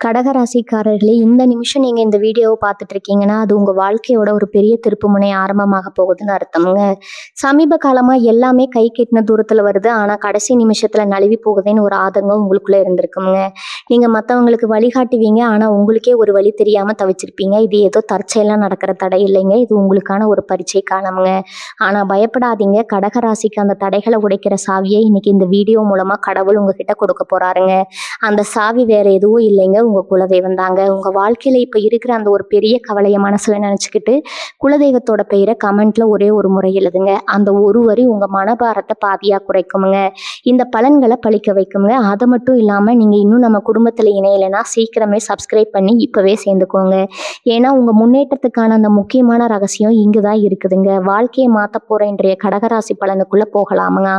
கடகராசிக்காரர்களே, இந்த நிமிஷம் நீங்க இந்த வீடியோவை பார்த்துட்டு இருக்கீங்கன்னா, அது உங்க வாழ்க்கையோட ஒரு பெரிய திருப்புமுனை ஆரம்பமாக போகுதுன்னு அர்த்தம்ங்க. சமீப காலமா எல்லாமே கை கெட்டின தூரத்துல வருது. ஆனா கடைசி நிமிஷத்துல நழுவி போகுதுன்னு ஒரு ஆதங்கம் உங்களுக்குள்ள இருந்திருக்குங்க. நீங்க மத்தவங்களுக்கு வழிகாட்டுவீங்க. ஆனா உங்களுக்கே ஒரு வழி தெரியாம தவிச்சிருப்பீங்க. இது ஏதோ தற்செயலா நடக்கிற தடை இல்லைங்க. இது உங்களுக்கான ஒரு பரீட்சை காலம்ங்க. ஆனா பயப்படாதீங்க. கடகராசிக்கு அந்த தடைகளை உடைக்கிற சாவியை இன்னைக்கு இந்த வீடியோ மூலமா கடவுள் உங்ககிட்ட கொடுக்க போறாருங்க. அந்த சாவி வேற எதுவும் இல்லைங்க, உங்க குலதெய்வம் தாங்க. உங்க வாழ்க்கையில இப்ப இருக்கிற அந்த ஒரு பெரிய கவலையை மனசுல நினைச்சுக்கிட்டு குலதெய்வத்தோட பெயரை கமெண்ட்ல ஒரே ஒரு முறை எழுதுங்க. அந்த ஒரு வரி உங்க மனபாரத்தை பாதியா குறைக்குமுங்க. இந்த பலன்களை பழிக்க வைக்குங்க. அது மட்டும் இல்லாம நீங்க இன்னும் நம்ம குடும்பத்துல இணையலைன்னா சீக்கிரமே சப்ஸ்கிரைப் பண்ணி இப்பவே சேர்ந்துக்கோங்க. ஏன்னா உங்க முன்னேற்றத்துக்கான அந்த முக்கியமான ரகசியம் இங்குதான் இருக்குதுங்க. வாழ்க்கையை மாத்த போற இன்றைய கடகராசி பலனுக்குள்ள போகலாமுங்க.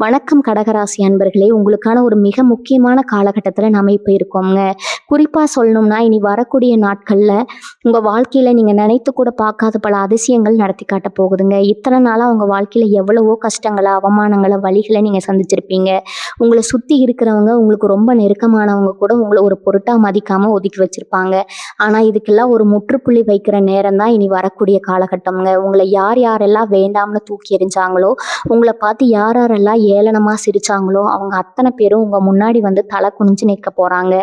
வணக்கம் கடகராசி அன்பர்களே, உங்களுக்கான ஒரு மிக முக்கியமான காலகட்டத்துல நாம இப்ப இருக்கோம்ங்க. குறிப்பா சொல்லணும்னா இனி வரக்கூடிய நாட்கள்ல உங்க வாழ்க்கையில நீங்க நினைத்து கூட பார்க்காத பல அதிசயங்கள் நடத்தி காட்ட போகுதுங்க. இத்தனை நாளா உங்க வாழ்க்கையில எவ்வளவோ கஷ்டங்களை, அவமானங்களை, வலிகளை நீங்க சந்திச்சிருப்பீங்க. உங்களை சுத்தி இருக்கிறவங்க, உங்களுக்கு ரொம்ப நெருக்கமானவங்க கூட உங்களை ஒரு பொருட்டா மதிக்காம ஒதுக்கி வச்சிருப்பாங்க. ஆனா இதுக்கெல்லாம் ஒரு முற்றுப்புள்ளி வைக்கிற நேரம் தான் இனி வரக்கூடிய காலகட்டம்ங்க. உங்களை யார் யாரெல்லாம் வேண்டாம்னு தூக்கி எறிஞ்சாங்களோ, உங்களை பார்த்து யார் யாரெல்லாம் ஏளனமா சிரிச்சாங்களோ, அவங்க அத்தனை பேரும் உங்க முன்னாடி வந்து தலை குனிஞ்சு நிற்க போறாங்க.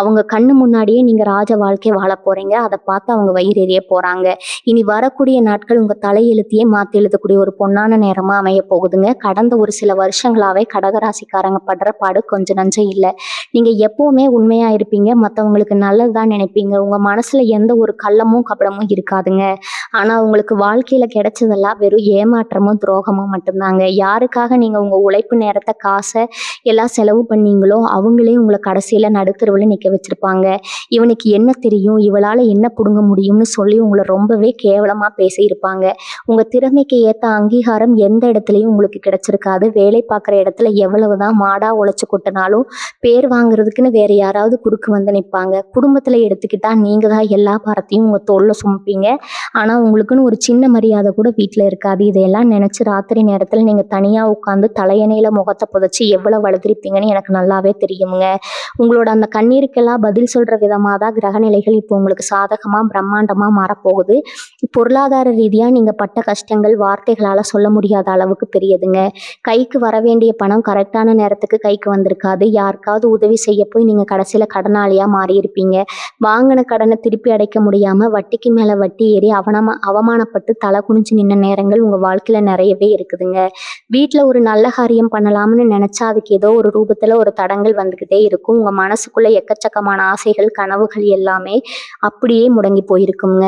அவங்க கண்ணு முன்னாடியே நீங்க ராஜ வாழ்க்கை வாழ போறீங்க. அதை பார்த்து அவங்க வயிறு எறிய போறாங்க. இனி வரக்கூடிய நாட்கள் உங்க தலையெழுத்தையே மாத்தி எழுதக்கூடிய ஒரு பொன்னான நேரமா அமைய போகுதுங்க. கடந்த ஒரு சில வருஷங்களாவே கடகராசிக்காரங்க படுற பாடு கொஞ்சம் நஞ்சம் இல்லை. நீங்க எப்பவுமே உண்மையா இருப்பீங்க. மற்றவங்களுக்கு நல்லதுதான் நினைப்பீங்க. உங்க மனசுல எந்த ஒரு கள்ளமும் கபடமும் இருக்காதுங்க. ஆனா உங்களுக்கு வாழ்க்கையில கிடைச்சதெல்லாம் வெறும் ஏமாற்றமும் துரோகமும் மட்டும்தாங்க. யாருக்காக நீங்க உங்க உழைப்பு நேரத்தை, காசை எல்லாம் செலவு பண்ணீங்களோ அவங்களே உங்களை கடைசியில நடுத்தருவில் நிற்க வச்சிருப்பாங்க. இவனுக்கு என்ன தெரியும், இவளால என்ன புடுங்க முடியும்னு சொல்லி உங்களை ரொம்பவே கேவலமா பேசியிருப்பாங்க. உங்க திறமைக்கு ஏற்ற அங்கீகாரம் எந்த இடத்துலையும் உங்களுக்கு கிடைச்சிருக்காது. வேலை பார்க்குற இடத்துல எவ்வளவுதான் மாடா உழைச்சு கொட்டினாலும் பேர் வாங்குறதுக்குன்னு வேற யாராவது குறுக்கு வந்து நிற்பாங்க. குடும்பத்துல எடுத்துக்கிட்டா நீங்க தான் எல்லா பாரத்தையும் உங்க தோல்ல சுமப்பீங்க. ஆனா உங்களுக்குன்னு ஒரு சின்ன மரியாதை கூட வீட்டுல இருக்காது. இதையெல்லாம் நினைச்சு ராத்திரி நேரத்துல நீங்க தனியா உட்காந்து தலையணையில முகத்தை புதைச்சு எவ்வளவு வளர்த்திருப்பீங்கன்னு எனக்கு நல்லாவே தெரியுங்க. உங்களோட அந்த கண்ணீருக்கெல்லாம் பதில் சொல்ற விதமாக தான் கிரகநிலைகள் இப்போ உங்களுக்கு சாதகமா பிரம்மாண்டமா மாறப்போகுது. பொருளாதார ரீதியா நீங்க பட்ட கஷ்டங்கள் வார்த்தைகளால சொல்ல முடியாத அளவுக்கு பெரியதுங்க. கைக்கு வர வேண்டிய பணம் கரெக்டான நேரத்துக்கு கைக்கு வந்திருக்காது. யாருக்காவது உதவி செய்ய போய் நீங்க கடைசியில கடனாளியா மாறி இருப்பீங்க. வாங்கின கடனை திருப்பி அடைக்க முடியாம வட்டிக்கு மேல வட்டி ஏறி அவமானப்பட்டு தலை குனிஞ்சு நின்ன நேரங்கள் உங்க வாழ்க்கையில நிறையவே இருக்குதுங்க. வீட்டுல ஒரு நல்ல காரியம் பண்ணலாம்னு நினைச்சா அதுக்கு ஏதோ ஒரு ரூபத்துல ஒரு தடங்கள் வந்துகிட்டே இருக்கும். உங்க மனசுக்குள்ள எக்கச்சக்கமான ஆசைகள், கனவுகள் எல்லாமே அப்படியே முடங்கி போயிருக்குங்க.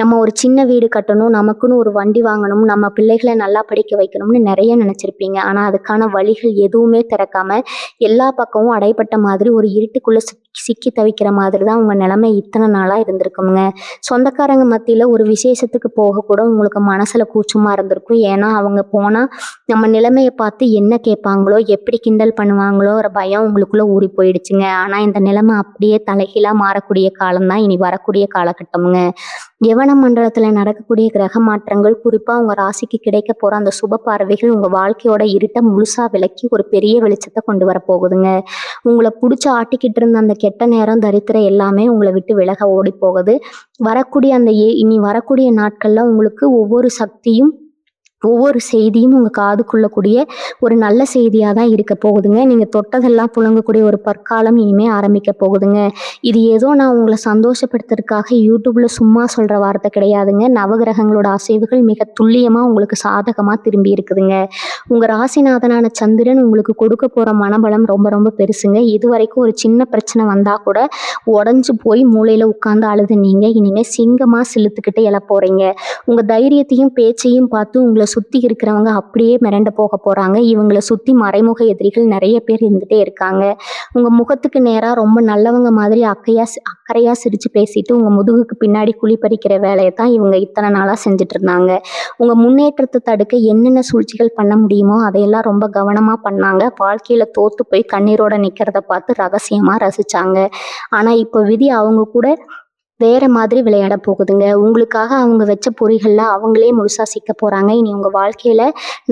நம்ம ஒரு சின்ன வீடு கட்டணும், நமக்குன்னு ஒரு வண்டி வாங்கணும், நம்ம பிள்ளைகளை நல்லா படிக்க வைக்கணும்னு நிறைய நினைச்சிருப்பீங்க. ஆனா அதுக்கான வழிகள் எதுவுமே திறக்காம எல்லா பக்கமும் அடைப்பட்ட மாதிரி ஒரு இருட்டுக்குள்ள சிக்கி தவிக்கிற மாதிரி தான் உங்க நிலைமை இத்தனை நாளா இருந்திருக்குங்க. சொந்தக்காரங்க மத்தியில ஒரு விசேஷத்துக்கு போக கூட உங்களுக்கு மனசுல கூச்சமா இருந்திருக்கும். ஏன்னா அவங்க போனா நம்ம நிலைமையை பார்த்து என்ன கேட்பாங்களோ, எப்படி கிண்டல் பண்ணுவாங்களோ ஒரு பயம் உங்களுக்குள்ள ஊறி போயிடுச்சுங்க. ஆனா இந்த நிலைமை அப்படியே தலைகீழா மாறக்கூடிய காலம்தான் இனி வரக்கூடிய காலகட்டம்ங்க. யவன மண்டலத்துல நடக்கக்கூடிய கிரக மாற்றங்கள், குறிப்பா உங்க ராசிக்கு கிடைக்க போற அந்த சுப பார்வைகள் உங்க வாழ்க்கையோட இருட்டை முழுசா விலக்கி ஒரு பெரிய வெளிச்சத்தை கொண்டு வர போகுதுங்க. உங்களை பிடிச்சி ஆட்டிக்கிட்டு இருந்த அந்த கெட்ட நேரம், தரித்திரம் எல்லாமே உங்களை விட்டு விலக ஓடி போகுது. வரக்கூடிய அந்த இனி வரக்கூடிய நாட்கள்ல உங்களுக்கு ஒவ்வொரு சக்தியும், ஒவ்வொரு செய்தியும் உங்க காதுக்குள்ளக்கூடிய ஒரு நல்ல செய்தியா தான் இருக்க போகுதுங்க. நீங்க தொட்டதெல்லாம் புழங்கக்கூடிய ஒரு பற்காலம் இனிமே ஆரம்பிக்க போகுதுங்க. இது ஏதோ நான் உங்களை சந்தோஷப்படுத்துறதுக்காக யூடியூப்ல சும்மா சொல்ற வார்த்தை கிடையாதுங்க. நவகிரகங்களோட அசைவுகள் மிக துல்லியமா உங்களுக்கு சாதகமா திரும்பி இருக்குதுங்க. உங்க ராசிநாதனான சந்திரன் உங்களுக்கு கொடுக்க போற மனபலம் ரொம்ப ரொம்ப பெருசுங்க. இது வரைக்கும் ஒரு சின்ன பிரச்சனை வந்தா கூட உடஞ்சு போய் மூளையில உட்கார்ந்து அழுது நீங்க இனிமே சிங்கமா சிலுத்துக்கிட்டு எழ போறீங்க. உங்க தைரியத்தையும் பேச்சையும் பார்த்து உங்களை சுத்தி இருக்கிறவங்க அப்படியே மிரண்டு போக போறாங்க. இவங்களை சுத்தி மறைமுக எதிரிகள் நிறைய பேர் இருந்துட்டே இருக்காங்க. உங்க முகத்துக்கு நேரா ரொம்ப நல்லவங்க மாதிரி அக்கறையா சிரிச்சு பேசிட்டு உங்க முதுகுக்கு பின்னாடி குழி பறிக்கிற வேலையை தான் இவங்க இத்தனை நாளா செஞ்சுட்டு இருந்தாங்க. உங்க முன்னேற்றத்தை தடுக்க என்னென்ன சூழ்ச்சிகள் பண்ண முடியுமோ அதையெல்லாம் ரொம்ப கவனமா பண்ணாங்க. வாழ்க்கையில தோத்து போய் கண்ணீரோட நிக்கிறத பார்த்து ரகசியமா ரசிச்சாங்க. ஆனா இப்ப விதி அவங்க கூட வேற மாதிரி விளையாட போகுதுங்க. உங்களுக்காக அவங்க வச்ச பொறிகள்ல அவங்களே முழுசா சிக்க போறாங்க. இனி உங்க வாழ்க்கையில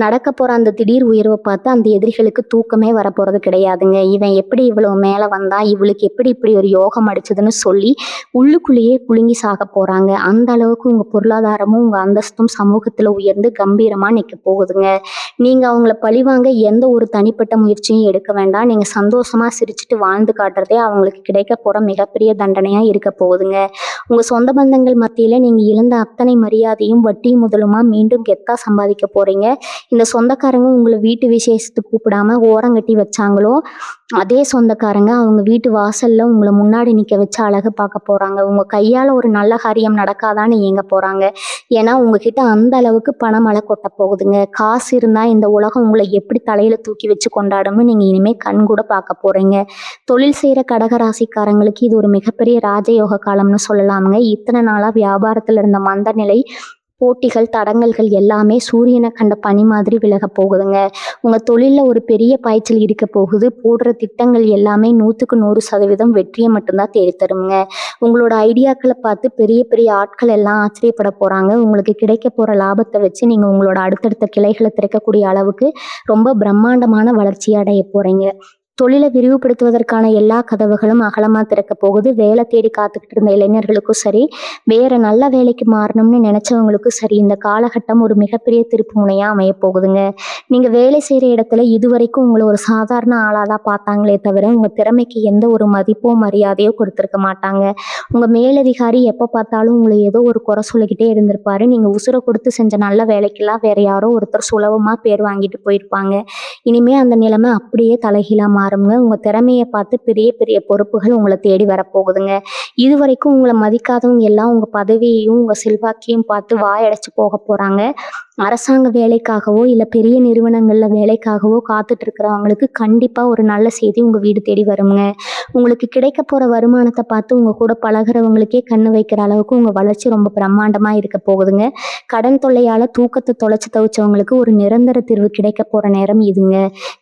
நடக்க போற அந்த திடீர் உயர்வ பார்த்து அந்த எதிரிகளுக்கு தூக்கமே வரப்போறது கிடையாதுங்க. இவன் எப்படி இவ்வளவு மேல வந்தான்? இவளுக்கு எப்படி இப்படி ஒரு யோகம் அடிச்சதுன்னு சொல்லி உள்ளுக்குள்ளேயே புழுங்கி சாக போறாங்க. அந்த அளவுக்கு உங்க பொருளாதாரமும், உங்க அந்தஸ்தும் சமூகத்துல உயர்ந்து கம்பீரமா நிக்க போகுதுங்க. நீங்க அவங்கள பழிவாங்க எந்த ஒரு தனிப்பட்ட முயற்சியும் எடுக்க வேண்டாம். நீங்க சந்தோஷமா சிரிச்சுட்டு வாழ்ந்து காட்டுறதே அவங்களுக்கு கிடைக்க போற மிகப்பெரிய தண்டனையா இருக்க போகுதுங்க. உங்க சொந்த பந்தங்கள் மத்தியில நீங்க இழந்த அத்தனை மரியாதையும் வட்டியும் முதலுமா மீண்டும் கெத்தா சம்பாதிக்க போறீங்க. இந்த சொந்தக்காரங்க உங்களை வீட்டு விசேஷத்துக்கு கூப்பிடாம ஓரங்கட்டி வச்சாங்களோ, அதே சொந்தக்காரங்க அவங்க வீட்டு வாசல்ல உங்களை முன்னாடி நிக்க வச்சு அழகு பார்க்க போறாங்க. உங்க கையால ஒரு நல்ல காரியம் நடக்காதான்னு ஏங்க போறாங்க. ஏன்னா உங்ககிட்ட அந்த அளவுக்கு பணமழை கொட்ட போகுதுங்க. காசு இருந்தா இந்த உலகம் உங்களை எப்படி தலையில தூக்கி வச்சு கொண்டாடும்னு நீங்க இனிமே கண் கூட பார்க்க போறீங்க. தொழில் செய்யற கடகராசிக்காரங்களுக்கு இது ஒரு மிகப்பெரிய ராஜயோக காலம்னு சொல்லலாமுங்க. இத்தனை நாளா வியாபாரத்துல இருந்த மந்த நிலை, போட்டிகள், தடங்கல்கள் எல்லாமே சூரியனை கண்ட பனி மாதிரி விலக போகுதுங்க. உங்க தொழில்ல ஒரு பெரிய பாய்ச்சல் இருக்க போகுது. போடுற திட்டங்கள் எல்லாமே 100% வெற்றியை மட்டும்தான் தேடித்தருங்க. உங்களோட ஐடியாக்களை பார்த்து பெரிய பெரிய ஆட்கள் எல்லாம் ஆச்சரியப்பட போறாங்க. உங்களுக்கு கிடைக்க போற லாபத்தை வச்சு நீங்க உங்களோட அடுத்தடுத்த கிளைகளை திறக்கக்கூடிய அளவுக்கு ரொம்ப பிரம்மாண்டமான வளர்ச்சி அடைய போறீங்க. தொழிலை விரிவுபடுத்துவதற்கான எல்லா கதவுகளும் அகலமா திறக்க போகுது. வேலை தேடி காத்துக்கிட்டு இருந்த இளைஞர்களுக்கும் சரி, வேற நல்ல வேலைக்கு மாறணும்னு நினைச்சவங்களுக்கும் சரி, இந்த காலகட்டம் ஒரு மிகப்பெரிய திருப்பு முனையா அமைய போகுதுங்க. நீங்க வேலை செய்யற இடத்துல இதுவரைக்கும் உங்களை ஒரு சாதாரண ஆளாதான் பார்த்தாங்களே தவிர உங்க திறமைக்கு எந்த ஒரு மதிப்போ மரியாதையோ கொடுத்திருக்க மாட்டாங்க. உங்க மேலதிகாரி எப்ப பார்த்தாலும் உங்களை ஏதோ ஒரு குறை சொல்லிக்கிட்டே இருந்திருப்பாரு. நீங்க உசுரை கொடுத்து செஞ்ச நல்ல வேலைக்கெல்லாம் வேற யாரோ ஒருத்தர் சுலபமா பேர் வாங்கிட்டு போயிருப்பாங்க. இனிமே அந்த நிலைமை அப்படியே தலைகீழா மாறுங்க. உங்க திறமையை பார்த்து பெரிய பெரிய பொறுப்புகள் உங்களை தேடி வரப்போகுதுங்க. இதுவரைக்கும் உங்களை மதிக்காதவங்க எல்லாம் உங்க பதவியையும் உங்க செல்வாக்கையும் பார்த்து வாயடைச்சு போக போறாங்க. அரசாங்க வேலைக்காகவோ இல்ல பெரிய நிறுவனங்கள்ல வேலைக்காகவோ காத்துட்டு இருக்கிறவங்களுக்கு கண்டிப்பா ஒரு நல்ல செய்தி உங்க வீடு தேடி வருங்க. உங்களுக்கு கிடைக்க போற வருமானத்தை பார்த்து உங்க கூட பழகிறவங்களுக்கே கண்ணு வைக்கிற அளவுக்கு உங்க வளர்ச்சி ரொம்ப பிரம்மாண்டமா இருக்க போகுதுங்க. கடன் தொல்லையால தூக்கத்தை தொலைச்சு தவிச்சவங்களுக்கு ஒரு நிரந்தர தீர்வு கிடைக்க போற நேரம் இதுங்க.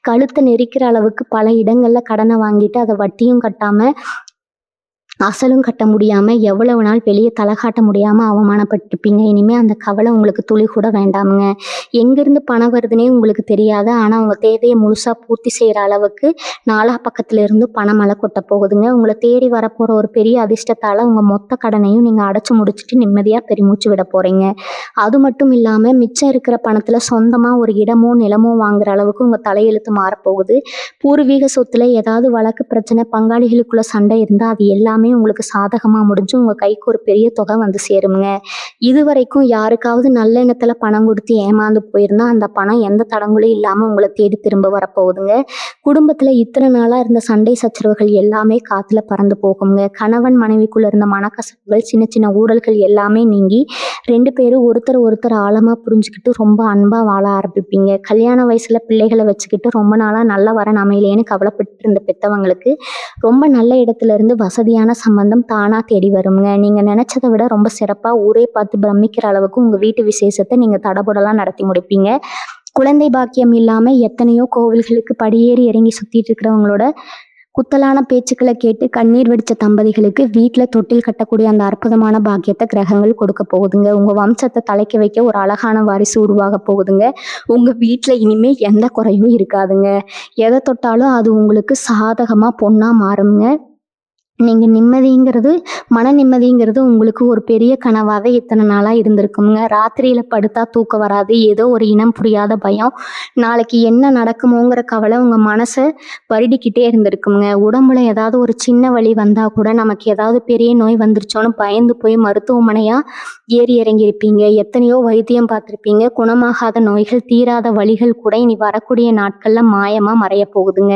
கழுத்தை நெரிக்கிற அளவுக்கு பல இடங்கள்ல கடனை வாங்கிட்டு அதை வட்டியும் கட்டாம அசலும் கட்ட முடியாம எவ்வளவு நாள் வெளியே தலை காட்ட முடியாம அவமானப்பட்டிருப்பீங்க. இனிமே அந்த கவலை உங்களுக்கு துளி கூட வேண்டாமுங்க. எங்கிருந்து பணம் வருதுன்னே உங்களுக்கு தெரியாது. ஆனா உங்க தேவையை முழுசா பூர்த்தி செய்யற அளவுக்கு நாலா பக்கத்துல இருந்து பணமழை கொட்ட போகுதுங்க. உங்களை தேடி வரப்போற ஒரு பெரிய அதிர்ஷ்டத்தால உங்க மொத்த கடனையும் நீங்க அடைச்சு முடிச்சுட்டு நிம்மதியா பெருமூச்சு விட போறீங்க. அது மட்டும் இல்லாம மிச்சம் இருக்கிற பணத்துல சொந்தமா ஒரு இடமோ நிலமோ வாங்குற அளவுக்கு உங்க தலையெழுத்து மாறப்போகுது. பூர்வீக சொத்துல ஏதாவது வழக்கு பிரச்சனை, பங்காளிகளுக்குள்ள சண்டை இருந்தா அது எல்லாமே உங்களுக்கு சாதகமா முடிஞ்சு உங்க கைக்கு ஒரு பெரிய தொகை வந்து சேருங்க. இதுவரைக்கும் யாருக்காவது நல்ல எண்ணத்துல பணம் கொடுத்து ஏமாந்து போயிருந்தா அந்த பணம் எந்த தடங்களும் இல்லாம உங்களை தேடி திரும்ப வரப்போகுதுங்க. குடும்பத்துல இத்தனை நாளா இருந்த சண்டை சச்சரவுகள் எல்லாமே காத்துல பறந்து போகுங்க. கணவன் மனைவிக்குள்ள இருந்த மனக்கசப்புகள், சின்ன சின்ன ஊழல்கள் எல்லாமே நீங்கி 2 பேரும் ஒருத்தர் ஆழமா புரிஞ்சுக்கிட்டு ரொம்ப அன்பா வாழ ஆரம்பிப்பீங்க. கல்யாண வயசுல பிள்ளைகளை வச்சுக்கிட்டு ரொம்ப நாளா நல்ல வரன் அமையலேன்னு கவலைப்பட்டு இருந்த பெத்தவங்களுக்கு ரொம்ப நல்ல இடத்துல இருந்து வசதியான சம்பந்தம் தானா தேடி வருங்க. நீங்க நினைச்சதை விட ரொம்ப சிறப்பா ஊரே பார்த்து பிரமிக்கிற அளவுக்கு உங்க வீட்டு விசேஷத்தை நீங்க தடபுடலாம் நடத்தி முடிப்பீங்க. குழந்தை பாக்கியம் இல்லாம எத்தனையோ கோவில்களுக்கு படியேறி இறங்கி சுத்திட்டு இருக்கிறவங்களோட குத்தலான பேச்சுக்களை கேட்டு கண்ணீர் வெடிச்ச தம்பதிகளுக்கு வீட்டில் தொட்டில் கட்டக்கூடிய அந்த அற்புதமான பாக்கியத்தை கிரகங்கள் கொடுக்க போகுதுங்க. உங்க வம்சத்தை தலைக்க வைக்க ஒரு அழகான வாரிசு உருவாக போகுதுங்க. உங்க வீட்டில் இனிமே எந்த குறையும் இருக்காதுங்க. எதை தொட்டாலும் அது உங்களுக்கு சாதகமா பொண்ணா மாறுங்க. நீங்க மன நிம்மதிங்கிறது உங்களுக்கு ஒரு பெரிய கனவாவே இத்தனை நாளா இருந்திருக்குங்க. ராத்திரியில படுத்தா தூக்கம் வராது. ஏதோ ஒரு இனம் புரியாத பயம், நாளைக்கு என்ன நடக்குமோங்கிற கவலை உங்க மனசை வருடிக்கிட்டே இருந்திருக்குங்க. உடம்புல ஏதாவது ஒரு சின்ன வலி வந்தா கூட நமக்கு ஏதாவது பெரிய நோய் வந்துருச்சோன்னு பயந்து போய் மருத்துவமனையா ஏறி இறங்கியிருப்பீங்க. எத்தனையோ வைத்தியம் பார்த்துருப்பீங்க. குணமாகாத நோய்கள், தீராத வலிகள் கூட இனி வரக்கூடிய நாட்கள்ல மாயமா மறைய போகுதுங்க.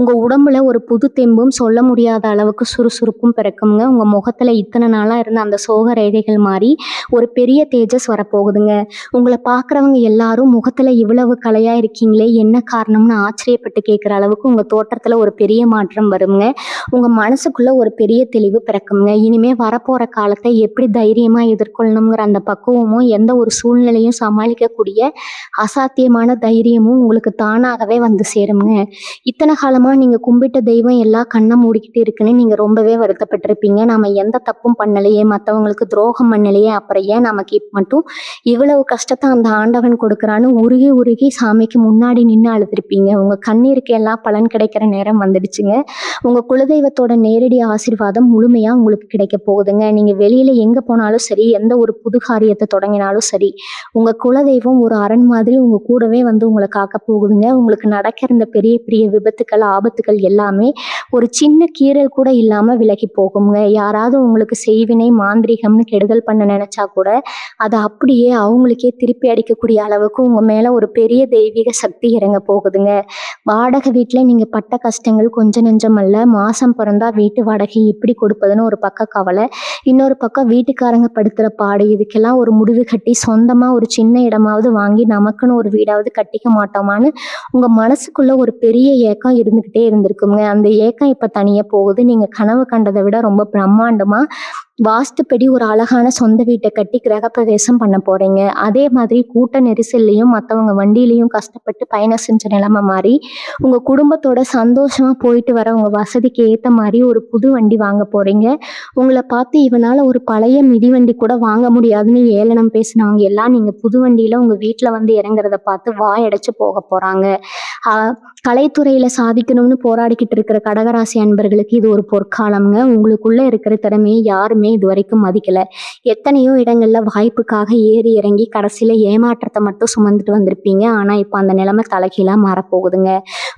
உங்க உடம்புல ஒரு புது தெம்பும் சொல்ல முடியாத அளவுக்கு சுறுசுறுப்பும் பிறக்குங்க. உங்க முகத்துல இத்தனை நாளா இருந்த அந்த சோக ரேகைகள் மாறி ஒரு பெரிய தேஜஸ் வரப்போகுதுங்க. உங்களை பார்க்குறவங்க எல்லாரும் முகத்துல இவ்வளவு கலையா இருக்கீங்களே என்ன காரணம்னு ஆச்சரியப்பட்டு கேட்குற அளவுக்கு உங்க தோற்றத்துல ஒரு பெரிய மாற்றம் வருங்க. உங்க மனசுக்குள்ள ஒரு பெரிய தெளிவு பிறக்குங்க. இனிமே வரப்போற காலத்தை எப்படி தைரியமா எதிர்கொள்ளணுங்கிற அந்த பக்குவமும் எந்த ஒரு சூழ்நிலையும் சமாளிக்கக்கூடிய அசாத்தியமான தைரியமும் உங்களுக்கு தானாகவே வந்து சேருங்க. இத்தனை காலமா நீங்க கும்பிட்ட தெய்வம் எல்லாம் கண்ணை மூடிக்கிட்டு இருக்குன்னு நீங்க ரொம்பவே வருத்தப்பட்டிருப்பீங்க. நாம எந்த தப்பும் பண்ணலையே, மத்தவங்களுக்கு துரோகம் பண்ணலையே, அப்புறம் ஏன் நமக்கு மட்டும் இவ்வளவு கஷ்டத்த அந்த ஆண்டவன் கொடுக்குறான்னு உருகி உருகி சாமிக்கு முன்னாடி நின்று அழுதுருப்பீங்க. உங்க கண்ணீருக்கு எல்லாம் பலன் கிடைக்கிற நேரம் வந்துடுச்சுங்க. உங்க குலதெய்வத்தோட நேரடி ஆசீர்வாதம் முழுமையா உங்களுக்கு கிடைக்க போகுதுங்க. நீங்க வெளியில எங்க போனாலும் சரி, எந்த ஒரு புது காரியத்தை தொடங்கினாலும் சரி, உங்க குலதெய்வம் ஒரு அரண் மாதிரி உங்க கூடவே வந்து உங்களை காக்க போகுதுங்க. உங்களுக்கு நடக்கிற இந்த பெரிய பெரிய விபத்துக்கள், ஆபத்துக்கள் எல்லாமே ஒரு சின்ன கீறல் கூட இல்லாம விலகி போகுங்க. யாராவது உங்களுக்கு செய்வினை, மாந்திரீகம்னு கெடுதல் பண்ண நினைச்சா கூட அதை அப்படியே அவங்களுக்கே திருப்பி அடிக்கக்கூடிய அளவுக்கு உங்க மேல ஒரு பெரிய தெய்வீக சக்தி இறங்க போகுதுங்க. வாடகை வீட்டுல நீங்க பட்ட கஷ்டங்கள் கொஞ்சம் நெஞ்சம் அல்ல. மாசம் பிறந்தா வீட்டு வாடகை எப்படி கொடுப்பதுன்னு ஒரு பக்க கவலை, இன்னொரு பக்கம் வீட்டுக்காரங்க படுத்துற பாடு. இதுக்கெல்லாம் ஒரு முடிவு கட்டி சொந்தமா ஒரு சின்ன இடமாவது வாங்கி நமக்குன்னு ஒரு வீடாவது கட்டிக்க மாட்டோமான்னு உங்க மனசுக்குள்ள ஒரு பெரிய ஏக்கம் இருந்துகிட்டே இருந்திருக்குங்க. அந்த ஏக்கம் இப்ப தனியா போகுது. நீங்க கனவு கண்டதை விட ரொம்ப பிரம்மாண்டமா வாஸ்துப்படி ஒரு அழகான சொந்த வீட்டை கட்டி கிரகப்பிரவேசம் பண்ண போறீங்க. அதே மாதிரி கூட்ட நெரிசல்லையும் மற்றவங்க வண்டியிலையும் கஷ்டப்பட்டு பயணம் செஞ்ச நிலைமை மாறி உங்க குடும்பத்தோட சந்தோஷமா போயிட்டு வர உங்க வசதிக்கு ஏத்த மாதிரி ஒரு புது வண்டி வாங்க போறீங்க. உங்களை பார்த்து இவனால ஒரு பழைய மிதிவண்டி கூட வாங்க முடியாதுன்னு ஏளனம் பேசினவங்க எல்லாம் நீங்க புது வண்டியில உங்க வீட்டுல வந்து இறங்குறத பார்த்து வாயடைச்சு போக போறாங்க. கலைத்துறையில சாதிக்கணும்னு போராடிக்கிட்டு இருக்கிற கடகராசி அன்பர்களுக்கு இது ஒரு பொற்காலம்ங்க. உங்களுக்குள்ள இருக்கிற திறமையை யாருமே இது வரைக்கும் மதிக்கல. எத்தனையோ இடங்கள்ல வாய்ப்புக்காக ஏறி இறங்கி கடைசியில ஏமாற்றத்தை மட்டும் சுமந்துட்டு வந்திருப்பீங்க. ஆனா இப்ப அந்த நிலைமை தலைகீழா மாறப்போகுதுங்க.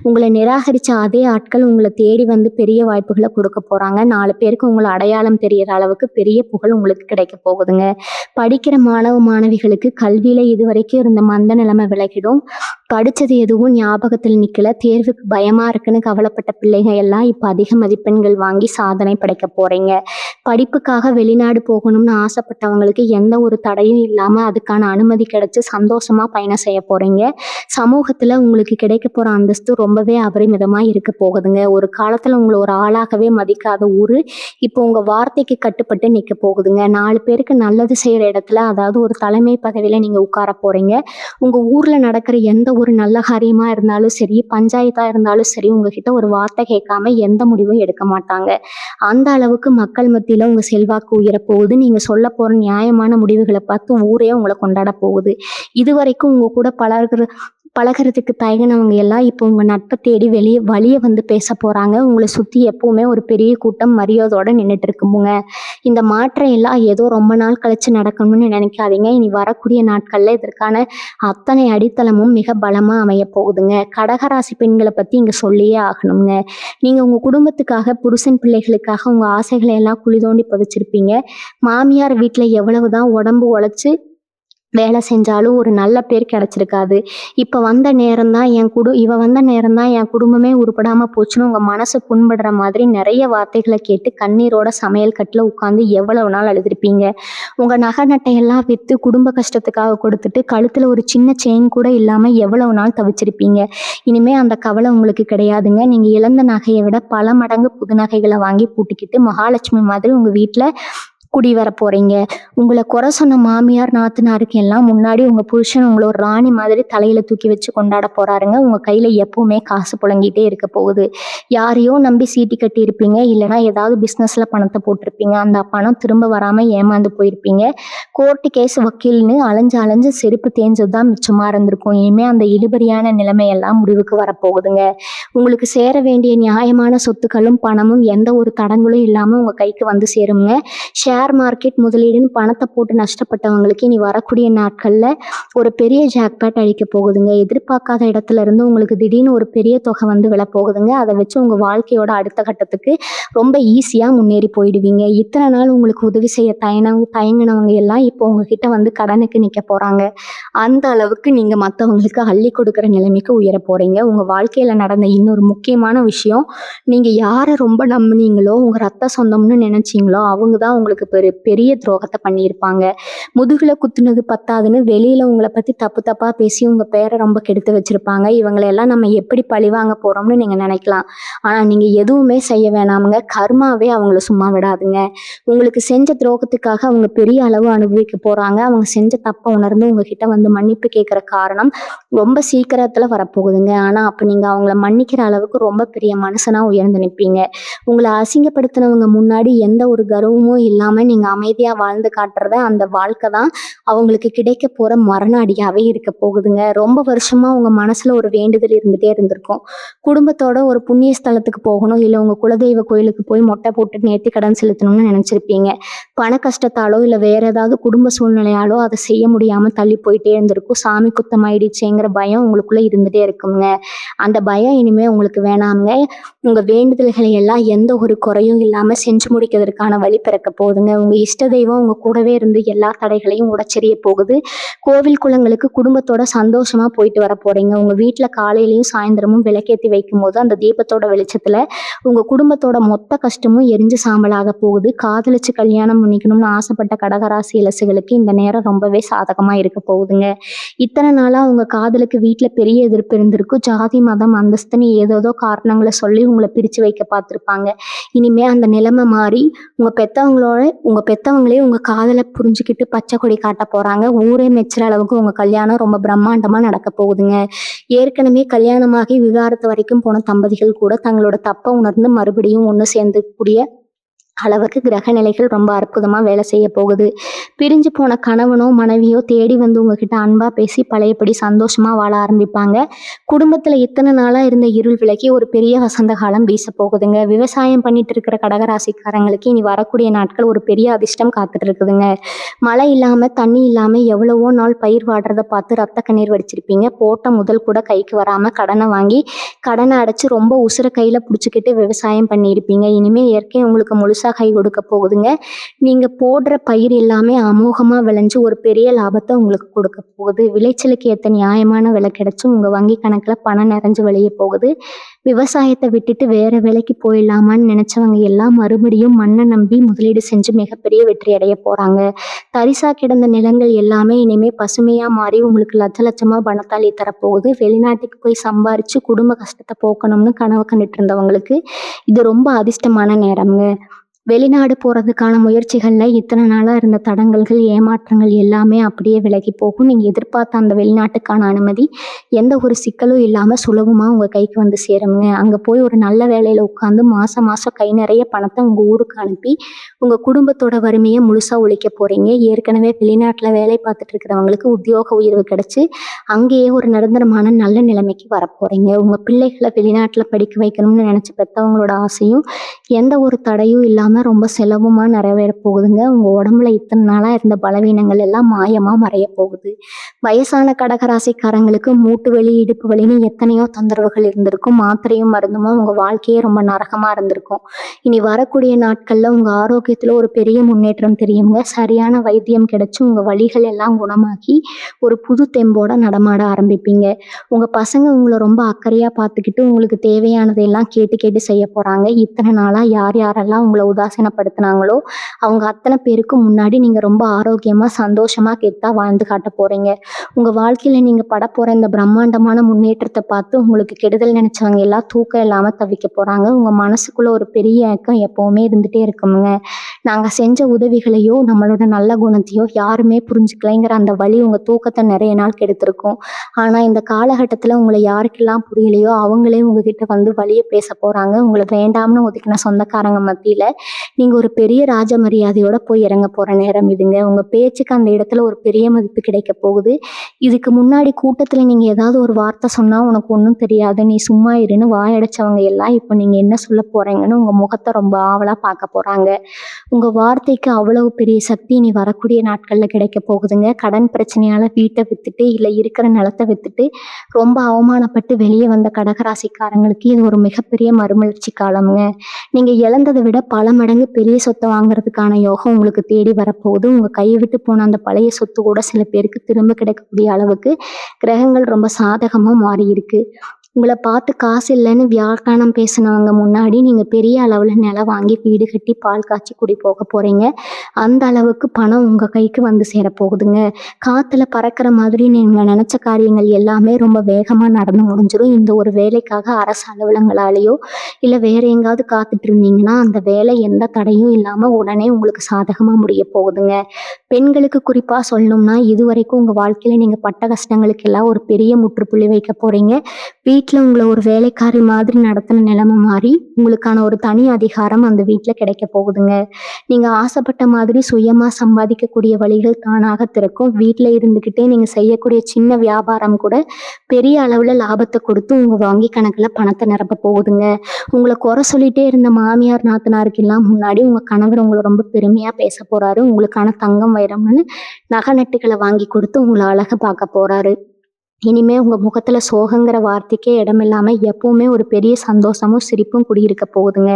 உங்களை நிராகரிச்ச அதே ஆட்கள் உங்களை தேடி வந்து பெரிய வாய்ப்புகளை கொடுக்க போறாங்க. 4 பேருக்கு உங்களை அடையாளம் தெரியற அளவுக்கு பெரிய புகழ் உங்களுக்கு கிடைக்க போகுதுங்க. படிக்கிற மாணவ மாணவிகளுக்கு கல்வியில இதுவரைக்கும் இருந்த மந்த நிலைமை விலகிடும். படிச்சது எதுவும் ஞாபகத்தில் நிக்கல, தேர்வுக்கு பயமா இருக்குன்னு கவலைப்பட்ட பிள்ளைங்க எல்லாம் இப்ப அதிக மதிப்பெண்கள் வாங்கி சாதனை படைக்க போறீங்க. படிப்புக்காக வெளிநாடு போகணும்னு ஆசைப்பட்டவங்களுக்கு எந்த ஒரு தடையும் இல்லாம அதுக்கான அனுமதி கிடைச்சு சந்தோஷமா பயணம் செய்ய போறீங்க. சமூகத்துல உங்களுக்கு கிடைக்க போற அந்தஸ்து ரொம்பவே அபரிமிதமா இருக்க போகுதுங்க. ஒரு காலத்துல உங்களை ஒரு ஆளாகவே மதிக்காத ஊரு இப்போ உங்க வார்த்தைக்கு கட்டுப்பட்டு நிக்க போகுதுங்க. 4 பேருக்கு நல்லது செய்யற இடத்துல, அதாவது ஒரு தலைமை பதவியில நீங்க உட்கார போறீங்க. உங்க ஊர்ல நடக்கிற எந்த ஒரு நல்ல காரியமா இருந்தாலும் சரி, பஞ்சாயத்தா இருந்தாலும் சரி, உங்ககிட்ட ஒரு வார்த்தை கேட்காம எந்த முடிவும் எடுக்க மாட்டாங்க. அந்த அளவுக்கு மக்கள் மத்தியில உங்க செல்வாக்கு உயரப்போகுது. நீங்க சொல்ல போற நியாயமான முடிவுகளை பார்த்து ஊரே உங்களை கொண்டாட போகுது. இதுவரைக்கும் உங்க கூட பழகிறதுக்கு தயங்கினவங்க எல்லாம் இப்போ உங்க நட்பை தேடி வழிய வந்து பேச போறாங்க. உங்களை சுத்தி எப்பவுமே ஒரு பெரிய கூட்டம் மரியாதையோட நின்றுட்டு இருக்குமுங்க. இந்த மாற்றம் எல்லாம் ஏதோ ரொம்ப நாள் கழிச்சு நடக்கணும்னு நினைக்காதீங்க. இனி வரக்கூடிய நாட்கள்ல இதற்கான அத்தனை அடித்தளமும் மிக பலமா அமைய போகுதுங்க. கடகராசி பெண்களை பத்தி இங்க சொல்லியே ஆகணுங்க. நீங்க உங்க குடும்பத்துக்காக, புருஷன் பிள்ளைகளுக்காக உங்க ஆசைகளை எல்லாம் குழி தோண்டி புதைச்சிருப்பீங்க. மாமியார் வீட்டுல எவ்வளவுதான் உடம்பு உழைச்சு வேலை செஞ்சாலும் ஒரு நல்ல பேர் கிடைச்சிருக்காது. இப்ப வந்த நேரம் தான் இவ வந்த நேரம் தான் என் குடும்பமே உருப்படாம போச்சுன்னு உங்க மனசு புண்படுற மாதிரி நிறைய வார்த்தைகளை கேட்டு கண்ணீரோட சமையல் கட்டுல உட்காந்து எவ்வளவு நாள் அழுதுருப்பீங்க. உங்க நகை நட்டையெல்லாம் வித்து குடும்ப கஷ்டத்துக்காக கொடுத்துட்டு கழுத்துல ஒரு சின்ன செயின் கூட இல்லாம எவ்வளவு நாள் தவிச்சிருப்பீங்க. இனிமே அந்த கவலை உங்களுக்கு கிடையாதுங்க. நீங்க இழந்த நகையை விட பல மடங்கு புது நகைகளை வாங்கி பூட்டிக்கிட்டு மகாலட்சுமி மாதிரி உங்க வீட்டுல குடி வர போறீங்க. உங்களை குறை சொன்ன மாமியார் நாத்தனாருக்கு எல்லாம் முன்னாடி உங்க புருஷன் உங்களை ஒரு ராணி மாதிரி தலையில தூக்கி வச்சு கொண்டாட போறாருங்க. உங்க கையில எப்பவுமே காசு புழங்கிட்டே இருக்க போகுது. யாரையோ நம்பி சீட்டி கட்டி இருப்பீங்க, இல்லைன்னா ஏதாவது பிசினஸ்ல பணத்தை போட்டிருப்பீங்க. அந்த பணம் திரும்ப வராம ஏமாந்து போயிருப்பீங்க. கோர்ட்டு கேஸ் வக்கீல்னு அலைஞ்சு செருப்பு தேஞ்சதுதான் மிச்சமா இருந்திருக்கும். இனிமே அந்த இழுபறியான நிலைமையெல்லாம் முடிவுக்கு வரப்போகுதுங்க. உங்களுக்கு சேர வேண்டிய நியாயமான சொத்துக்களும் பணமும் எந்த ஒரு தடங்களும் இல்லாம உங்க கைக்கு வந்து சேருங்க. ஷேர் மார்க்கெட் முதலீடுன்னு பணத்தை போட்டு நஷ்டப்பட்டவங்களுக்கு இனி வரக்கூடிய நாட்கள்ல ஒரு பெரிய ஜாக்பாட் அடிக்க போகுதுங்க. எதிர்பார்க்காத இடத்துல இருந்து உங்களுக்கு திடீர்னு ஒரு பெரிய தொகை வந்து விழ போகுதுங்க. அதை வச்சு உங்க வாழ்க்கையோட அடுத்த கட்டத்துக்கு ரொம்ப ஈஸியா முன்னேறி போயிடுவீங்க. இத்தனை நாள் உங்களுக்கு உதவி செய்ய தயங்கினவங்க எல்லாம் இப்போ உங்ககிட்ட வந்து கடனுக்கு நிக்க போறாங்க. அந்த அளவுக்கு நீங்க மற்றவங்களுக்கு அள்ளி கொடுக்குற நிலைமைக்கு உயர போறீங்க. உங்க வாழ்க்கையில நடந்த இன்னொரு முக்கியமான விஷயம், நீங்க யாரை ரொம்ப நம்புனீங்களோ, உங்க ரத்த சொந்தம்னு நினைச்சீங்களோ அவங்க தான் உங்களுக்கு பெரிய துரோகத்தை பண்ணியிருப்பாங்க. முதுகுல குத்துனது பத்தாதுன்னு வெளியில உங்களை பத்தி தப்பு தப்பா பேசி உங்க பேரை ரொம்ப கெடுத்து வச்சிருப்பாங்க. இவங்களை எல்லாம் நம்ம எப்படி பழிவாங்க போறோம்னு நீங்க நினைக்கலாம். ஆனா நீங்க எதுவுமே செய்ய வேணாமுங்க. கர்மாவே அவங்கள சும்மா விடாதுங்க. உங்களுக்கு செஞ்ச துரோகத்துக்காக அவங்க பெரிய அளவு அனுபவிக்க போறாங்க. அவங்க செஞ்ச தப்பை உணர்ந்து உங்ககிட்ட வந்து மன்னிப்பு கேட்கிற காரணம் ரொம்ப சீக்கிரத்துல வரப்போகுதுங்க. ஆனா அப்ப நீங்க அவங்கள மன்னிக்கிற அளவுக்கு ரொம்ப பெரிய மனுஷனா உயர்ந்து நிற்பீங்க. உங்களை அசிங்கப்படுத்தினவங்க முன்னாடி எந்த ஒரு கர்வமும் இல்லாம நீங்க அமைதியா வாழ்ந்து காட்டுறத அந்த வாழ்க்கை தான் அவங்களுக்கு கிடைக்க போற மரண அடியாவே இருக்க போகுதுங்க. ரொம்ப வருஷமா உங்க மனசுல ஒரு வேண்டுதல் இருந்துட்டே இருந்திருக்கும். குடும்பத்தோட ஒரு புண்ணிய ஸ்தலத்துக்கு போகணும், இல்ல உங்க குலதெய்வ கோயிலுக்கு போய் மொட்டை போட்டு நேர்த்தி கடன் செலுத்தணும்னு நினைச்சிருப்பீங்க. பண கஷ்டத்தாலோ இல்ல வேற ஏதாவது குடும்ப சூழ்நிலையாலோ அதை செய்ய முடியாம தள்ளி போயிட்டே இருந்திருக்கும். சாமி குத்தம் ஆயிடுச்சேங்கிற பயம் உங்களுக்குள்ள இருந்துட்டே இருக்குங்க. அந்த பயம் இனிமே உங்களுக்கு வேணாமுங்க. உங்க வேண்டுதல்களை எல்லாம் எந்த ஒரு குறையும் இல்லாம செஞ்சு முடிக்கிறதுக்கான வழி பிறக்க போகுதுங்க. உங்க இஷ்ட தெய்வம் உங்க கூடவே இருந்து எல்லா தடைகளையும் உடைச்செறிய போகுது. கோவில் குளங்களுக்கு குடும்பத்தோட சந்தோஷமா போயிட்டு வர போறீங்க. உங்க வீட்டுல காலையிலயும் சாயந்தரமும் விளக்கேத்தி வைக்கும் போது அந்த தீபத்தோட வெளிச்சத்துல உங்க குடும்பத்தோட மொத்த கஷ்டமும் எரிஞ்சு சாம்பலாக போகுது. காதலிச்சு கல்யாணம் பண்ணிக்கணும்னு ஆசைப்பட்ட கடகராசி இலசுகளுக்கு இந்த நேரம் ரொம்பவே சாதகமா இருக்க போகுதுங்க. இத்தனை நாளா உங்க காதலுக்கு வீட்டுல பெரிய எதிர்ப்பு இருந்திருக்கும். ஜாதி மதம் அந்தஸ்துன்னு ஏதோதோ காரணங்களை சொல்லி உங்களை பிரிச்சு வைக்க பார்த்திருப்பாங்க. இனிமே அந்த நிலைமை மாறி உங்க பெத்தவங்களே உங்க காதலை புரிஞ்சுக்கிட்டு பச்சை கொடி காட்ட போறாங்க. ஊரே மெச்சுற அளவுக்கு உங்க கல்யாணம் ரொம்ப பிரம்மாண்டமா நடக்க போகுதுங்க. ஏற்கனவே கல்யாணமாகி விவாகரத்து வரைக்கும் போன தம்பதிகள் கூட தங்களோட தப்பை உணர்ந்து மறுபடியும் ஒண்ணு சேர்ந்துக்கூடிய அளவுக்கு கிரக நிலைகள் ரொம்ப அற்புதமா வேலை செய்ய போகுது. பிரிஞ்சு போன கணவனோ மனைவியோ தேடி வந்து உங்ககிட்ட அன்பா பேசி பழையபடி சந்தோஷமா வாழ ஆரம்பிப்பாங்க. குடும்பத்துல இத்தனை நாளா இருந்த இருள் விலகி ஒரு பெரிய வசந்த காலம் வீச போகுதுங்க. விவசாயம் பண்ணிட்டு இருக்கிற கடகராசிக்காரங்களுக்கு இனி வரக்கூடிய நாட்கள் ஒரு பெரிய அதிர்ஷ்டம் காத்துட்டு இருக்குதுங்க. மழை இல்லாம தண்ணி இல்லாம எவ்வளவோ நாள் பயிர் வாடுறத பார்த்து ரத்த கண்ணீர் வடிச்சிருப்பீங்க. போட்ட முதல் கூட கைக்கு வராம கடனை வாங்கி கடனை அடைச்சு ரொம்ப உசுர கையில புடிச்சுக்கிட்டு விவசாயம் பண்ணியிருப்பீங்க. இனிமே இயற்கை உங்களுக்கு முழுசா கை கொடுக்க போகுதுங்க. நீங்க போடுற பயிர் எல்லாமே அமோகமா விளைஞ்சு ஒரு பெரிய லாபத்தை உங்களுக்கு கொடுக்க போகுது. விளைச்சலுக்கு ஏற்ற நியாயமான விலை கிடைச்சு உங்க வங்கி கணக்குல பணம் நிறைஞ்சு வெளியே போகுது. விவசாயத்தை விட்டுட்டு வேற வேலைக்கு போயிடலாமான்னு நினைச்சவங்க எல்லாம் மறுபடியும் மண்ணை நம்பி முதலீடு செஞ்சு மிகப்பெரிய வெற்றி அடைய போறாங்க. தரிசா கிடந்த நிலங்கள் எல்லாமே இனிமே பசுமையா மாறி உங்களுக்கு லட்ச லட்சமா பணத்தாளி தரப்போகுது. வெளிநாட்டுக்கு போய் சம்பாரிச்சு குடும்ப கஷ்டத்தை போக்கணும்னு கனவு கண்டுட்டு இருந்தவங்களுக்கு இது ரொம்ப அதிர்ஷ்டமான நேரம்ங்க. வெளிநாடு போறதுக்கான முயற்சிகள்ல இத்தனை நாளா இருந்த தடங்கல்கள் ஏமாற்றங்கள் எல்லாமே அப்படியே விலகி போகும். நீங்க எதிர்பார்த்த அந்த வெளிநாட்டுக்கான அனுமதி எந்த ஒரு சிக்கலும் இல்லாம சுலபமா உங்க கைக்கு வந்து சேருங்க. அங்க போய் ஒரு நல்ல வேலையில உட்காந்து மாசம் மாசம் கை நிறைய பணத்தை உங்க ஊருக்கு அனுப்பி உங்க குடும்பத்தோட வறுமையை முழுசா ஒழிக்க போறீங்க. ஏற்கனவே வெளிநாட்டுல வேலை பார்த்துட்டு இருக்கிறவங்களுக்கு உத்தியோக உயர்வு கிடைச்சு அங்கேயே ஒரு நிரந்தரமான நல்ல நிலைமைக்கு வரப்போறீங்க. உங்க பிள்ளைகளை வெளிநாட்டுல படிக்க வைக்கணும்னு நினைச்ச பெத்தவங்களோட ஆசையும் எந்த ஒரு தடையும் இல்லாம ரொம்ப சுலபமா நிறைவேற போகுதுங்க. உங்க உடம்புல இத்தனை நாளா இருந்த பலவீனங்கள் எல்லாம் மாயமா மறைய போகுது. வயசான கடகராசிக்காரங்களுக்கு மூட்டு வலி இடுப்பு வலின்னு எத்தனையோ தொந்தரவுகள் இருந்திருக்கும். மாத்திரையும் மருந்துமா உங்க வாழ்க்கையே ரொம்ப நரகமா இருந்திருக்கும். இனி வரக்கூடிய நாட்கள்ல உங்க ஆரோக்கியத்துல ஒரு பெரிய முன்னேற்றம் தெரியுங்க. சரியான வைத்தியம் கிடைச்சு உங்க வலிகள் எல்லாம் குணமாக்கி ஒரு புது தெம்போட நடமாட ஆரம்பிப்பீங்க. உங்க பசங்க உங்களை ரொம்ப அக்கறையா பார்த்துக்கிட்டு உங்களுக்கு தேவையானதையெல்லாம் கேட்டு கேட்டு செய்ய போறாங்க. இத்தனை நாளா யார் யாரெல்லாம் உங்களை உதாசீனப்படுத்தினாங்களோ அவங்க அத்தனை பேருக்கு முன்னாடி நீங்க ரொம்ப ஆரோக்கியமா சந்தோஷமா கெத்தா வாழ்ந்து காட்ட போறீங்க. உங்க வாழ்க்கையில நீங்க பட போற இந்த பிரம்மாண்டமான முன்னேற்றத்தை பார்த்து உங்களுக்கு கெடுதல் நினைச்சவங்க எல்லாம் தூக்கம் இல்லாம தவிக்க போறாங்க. உங்க மனசுக்குள்ள ஒரு பெரிய ஏக்கம் எப்பவுமே இருந்துட்டே இருக்குமுங்க. நாங்க செஞ்ச உதவிகளையோ நம்மளோட நல்ல குணத்தையோ யாருமே புரிஞ்சுக்கலைங்கிற அந்த வலி உங்க தூக்கத்தை நிறைய நாள் கெடுத்திருக்கும். ஆனா இந்த காலகட்டத்துல உங்களை யாருக்கெல்லாம் புரியலையோ அவங்களே உங்ககிட்ட வந்து வலிய பேச போறாங்க. உங்களை வேண்டாம்னு ஒதுக்கின சொந்தக்காரங்க மத்தியில நீங்க ஒரு பெரிய ராஜ மரியாதையோட போய் இறங்க போற நேரம் இதுங்க. உங்க பேச்சுக்கு அந்த இடத்துல ஒரு பெரிய மதிப்பு கிடைக்க போகுது. இதுக்கு முன்னாடி கூட்டத்துல நீங்க ஏதாவது ஒரு வார்த்தை சொன்னா உனக்கு ஒன்றும் தெரியாது, நீ சும்மா இருன்னு வாயடைச்சவங்க எல்லாம் இப்போ நீங்க என்ன சொல்ல போறீங்கன்னு உங்க முகத்தை ரொம்ப ஆவலா பார்க்க போறாங்க. உங்க வார்த்தைக்கு அவ்வளவு பெரிய சக்தி இனி வரக்கூடிய நாட்கள்ல கிடைக்க போகுதுங்க. கடன் பிரச்சனையால வீட்டை வித்துட்டு இல்ல இருக்கிற நிலத்தை வித்துட்டு ரொம்ப அவமானப்பட்டு வெளியே வந்த கடகராசிக்காரங்களுக்கு இது ஒரு மிகப்பெரிய மறுமலர்ச்சி காலம்ங்க. நீங்க இழந்ததை விட பல மடங்கு பெரிய சொத்தை வாங்குறதுக்கான யோகம் உங்களுக்கு தேடி வரப்போகுது. உங்க கையை விட்டு போன அந்த பழைய சொத்து கூட சில பேருக்கு திரும்ப கிடைக்கக்கூடிய அளவுக்கு கிரகங்கள் ரொம்ப சாதகமா மாறி இருக்கு. உங்களை பார்த்து காசு இல்லைன்னு வியாக்கானம் பேசினவங்க முன்னாடி நீங்கள் பெரிய அளவில் நிலம் வாங்கி வீடு கட்டி பால் காய்ச்சி குடி போக போகிறீங்க. அந்த அளவுக்கு பணம் உங்கள் கைக்கு வந்து சேரப்போகுதுங்க. காற்றுல பறக்கிற மாதிரி நீங்கள் நினச்ச காரியங்கள் எல்லாமே ரொம்ப வேகமாக நடந்து முடிஞ்சிடும். இந்த ஒரு வேலைக்காக அரசு அலுவலகங்களாலேயோ இல்லை வேறு எங்காவது காத்துட்டு இருந்தீங்கன்னா அந்த வேலை எந்த தடையும் இல்லாமல் உடனே உங்களுக்கு சாதகமாக முடிய போகுதுங்க. பெண்களுக்கு குறிப்பாக சொல்லணும்னா இதுவரைக்கும் உங்கள் வாழ்க்கையில் நீங்கள் பட்ட கஷ்டங்களுக்கெல்லாம் ஒரு பெரிய முற்றுப்புள்ளி வைக்க போகிறீங்க. வீட்டில் உங்களை ஒரு வேலைக்காரி மாதிரி நடத்தின நிலைமை மாறி உங்களுக்கான ஒரு தனி அதிகாரம் அந்த வீட்டில் கிடைக்க போகுதுங்க. நீங்கள் ஆசைப்பட்ட மாதிரி சுயமாக சம்பாதிக்கக்கூடிய வழிகள் தானாக திறக்கும். வீட்டில் இருந்துக்கிட்டே நீங்கள் செய்யக்கூடிய சின்ன வியாபாரம் கூட பெரிய அளவில் லாபத்தை கொடுத்து உங்கள் வங்கி கணக்கில் பணத்தை நிரப்ப போகுதுங்க. உங்களை குறை சொல்லிட்டே இருந்த மாமியார் நாத்தனாருக்கெல்லாம் முன்னாடி உங்கள் கணவர் உங்களை ரொம்ப பெருமையாக பேச போகிறாரு. உங்களுக்கான தங்கம் வைரம்னு நகை நட்டுகளை வாங்கி கொடுத்து உங்களை அழகாக பார்க்க போகிறாரு. இனிமே உங்க முகத்துல சோகங்கிற வார்த்தைக்கே இடமில்லாம எப்பவுமே ஒரு பெரிய சந்தோஷமும் சிரிப்பும் குடியிருக்க போகுதுங்க.